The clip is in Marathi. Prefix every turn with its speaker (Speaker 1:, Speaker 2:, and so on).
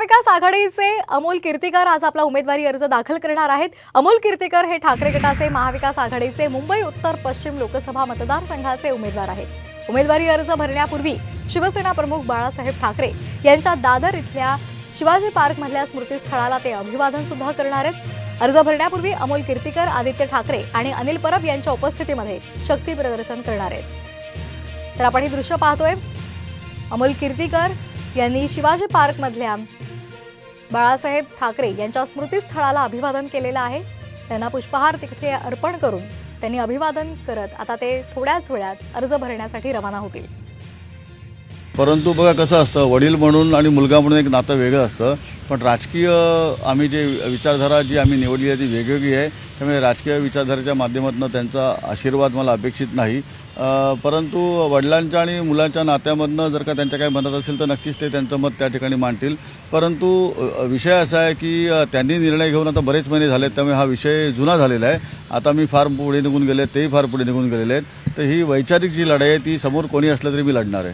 Speaker 1: महाविकास आघाडीचे अमोल कीर्तीकर आज आपला उमेदवारी अर्ज दाखल करणार आहेत। अमोल कीर्तीकर हे ठाकरे गटाचे महाविकास आघाडीचे मुंबई उत्तर पश्चिम लोकसभा मतदारसंघाचे उमेदवार आहेत। उमेदवारी अर्ज भरण्यापूर्वी शिवसेना प्रमुख बाळासाहेब ठाकरे यांच्या दादर इथल्या शिवाजी पार्क मधल्या स्मृतीस्थळाला ते अभिवादन सुद्धा करणार आहेत। अर्ज भरण्यापूर्वी अमोल कीर्तीकर, आदित्य ठाकरे आणि अनिल परब यांच्या उपस्थितीमध्ये शक्ती प्रदर्शन करणार आहेत। तर आपण ही दृश्य पाहतोय। अमोल कीर्तीकर यांनी शिवाजी पार्क मधल्या बाळासाहेब ठाकरे यांच्या स्मृतीस्थळाला अभिवादन केलेलं आहे। त्यांना पुष्पहार तिथे अर्पण करून त्यांनी अभिवादन करत आता ते थोड्याच वेळात अर्ज भरण्यासाठी रवाना होतील।
Speaker 2: परंतु बघा कसं असतं, वडील म्हणून आणि मुलगा म्हणून एक नातं वेगळं असतं, पण राजकीय आम्ही जे विचारधारा जी आम्ही निवडली आहे ती वेगवेगळी आहे। त्यामुळे राजकीय विचारधारेच्या माध्यमातून त्यांचा आशीर्वाद मला अपेक्षित नाही, परंतु वडिलांच्या आणि मुलांच्या नात्यामधनं जर का त्यांच्या काही मनात असेल तर नक्कीच ते त्यांचं मत त्या ठिकाणी मांडतील। परंतु विषय असा आहे की त्यांनी निर्णय घेऊन आता बरेच महिने झाले, त्यामुळे हा विषय जुना झालेला आहे। आता मी फार पुढे निघून गेले, तेही फार पुढे निघून गेलेले आहेत। तर ही वैचारिक जी लढाई आहे ती समोर कोणी असलं तरी मी लढणार आहे।